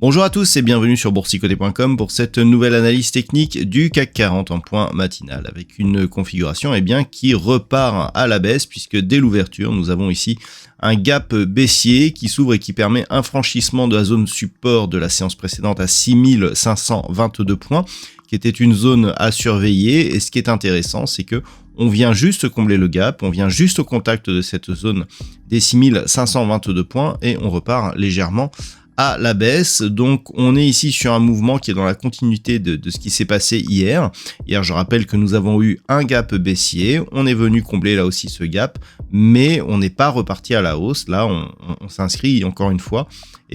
Bonjour à tous et bienvenue sur boursicoté.com pour cette nouvelle analyse technique du CAC 40 en point matinal avec une configuration qui repart à la baisse puisque dès l'ouverture nous avons ici un gap baissier qui s'ouvre et qui permet un franchissement de la zone support de la séance précédente à 6522 points qui était une zone à surveiller. Et ce qui est intéressant, c'est que on vient juste combler le gap, on vient juste au contact de cette zone des 6522 points et on repart légèrement à la baisse. Donc on est ici sur un mouvement qui est dans la continuité de ce qui s'est passé hier. Hier, je rappelle que nous avons eu un gap baissier, on est venu combler là aussi ce gap, mais on n'est pas reparti à la hausse. Là, on s'inscrit encore une fois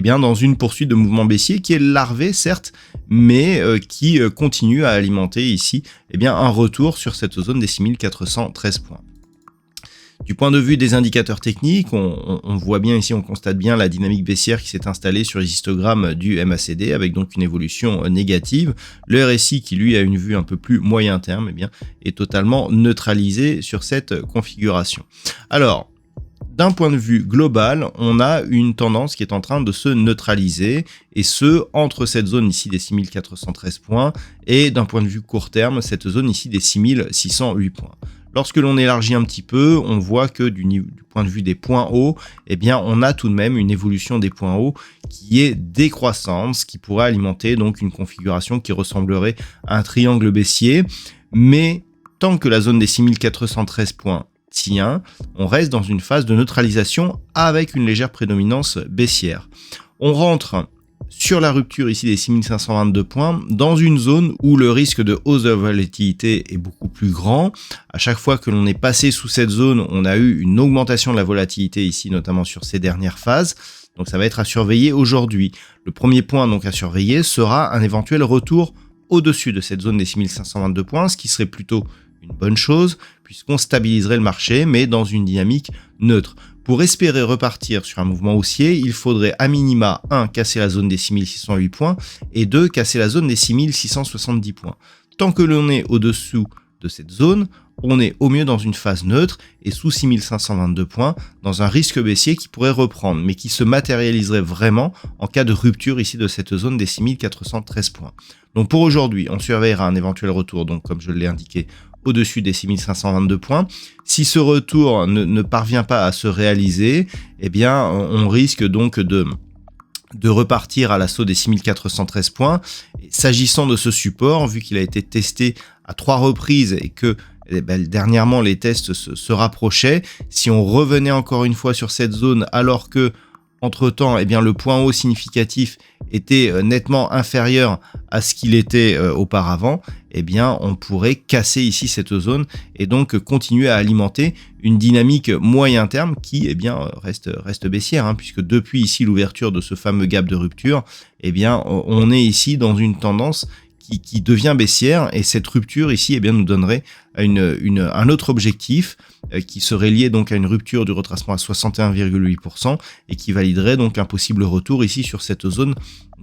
dans une poursuite de mouvement baissier qui est larvé certes, mais qui continue à alimenter ici un retour sur cette zone des 6413 points. Du point de vue des indicateurs techniques, on voit bien ici, on constate bien la dynamique baissière qui s'est installée sur les histogrammes du MACD avec donc une évolution négative. Le RSI qui lui a une vue un peu plus moyen terme est totalement neutralisé sur cette configuration. Alors, d'un point de vue global, on a une tendance qui est en train de se neutraliser et ce, entre cette zone ici des 6413 points et d'un point de vue court terme, cette zone ici des 6608 points. Lorsque l'on élargit un petit peu, on voit que du point de vue des points hauts, on a tout de même une évolution des points hauts qui est décroissante, ce qui pourrait alimenter donc une configuration qui ressemblerait à un triangle baissier. Mais tant que la zone des 6413 points tient, on reste dans une phase de neutralisation avec une légère prédominance baissière. On rentre sur la rupture ici des 6522 points, dans une zone où le risque de hausse de volatilité est beaucoup plus grand. À chaque fois que l'on est passé sous cette zone, on a eu une augmentation de la volatilité ici, notamment sur ces dernières phases. Donc ça va être à surveiller aujourd'hui. Le premier point donc à surveiller sera un éventuel retour au-dessus de cette zone des 6522 points, ce qui serait plutôt une bonne chose, puisqu'on stabiliserait le marché, mais dans une dynamique neutre. Pour espérer repartir sur un mouvement haussier, il faudrait à minima 1. Casser la zone des 6608 points et 2. Casser la zone des 6670 points. Tant que l'on est au-dessous de cette zone, on est au mieux dans une phase neutre et sous 6522 points dans un risque baissier qui pourrait reprendre, mais qui se matérialiserait vraiment en cas de rupture ici de cette zone des 6413 points. Donc pour aujourd'hui, on surveillera un éventuel retour, donc comme je l'ai indiqué, au-dessus des 6522 points. Si ce retour ne parvient pas à se réaliser, on risque donc de repartir à l'assaut des 6413 points. Et s'agissant de ce support, vu qu'il a été testé à 3 reprises et que dernièrement les tests se rapprochaient, si on revenait encore une fois sur cette zone alors que entre-temps, le point haut significatif était nettement inférieur à ce qu'il était auparavant, on pourrait casser ici cette zone et donc continuer à alimenter une dynamique moyen terme qui reste baissière, puisque depuis ici l'ouverture de ce fameux gap de rupture, on est ici dans une tendance qui devient baissière et cette rupture ici nous donnerait un autre objectif qui serait lié donc à une rupture du retracement à 61,8% et qui validerait donc un possible retour ici sur cette zone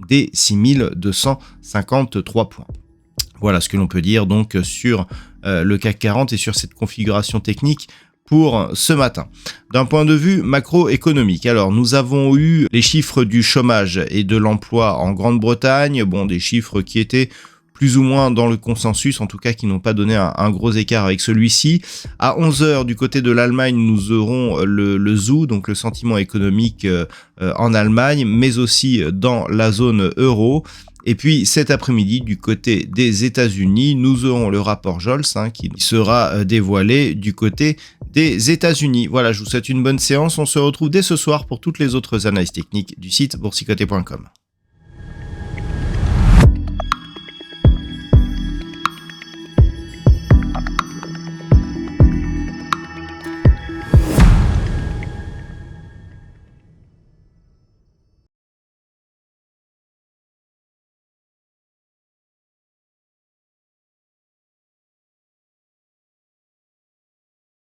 des 6253 points. Voilà ce que l'on peut dire donc sur le CAC 40 et sur cette configuration technique pour ce matin. D'un point de vue macroéconomique, alors nous avons eu les chiffres du chômage et de l'emploi en Grande-Bretagne, des chiffres qui étaient plus ou moins dans le consensus, en tout cas qui n'ont pas donné un gros écart avec celui-ci. À 11h, du côté de l'Allemagne, nous aurons le ZOO, donc le sentiment économique en Allemagne, mais aussi dans la zone euro. Et puis cet après-midi, du côté des États-Unis, nous aurons le rapport Jolts qui sera dévoilé du côté des États-Unis. Voilà, je vous souhaite une bonne séance. On se retrouve dès ce soir pour toutes les autres analyses techniques du site boursicoté.com.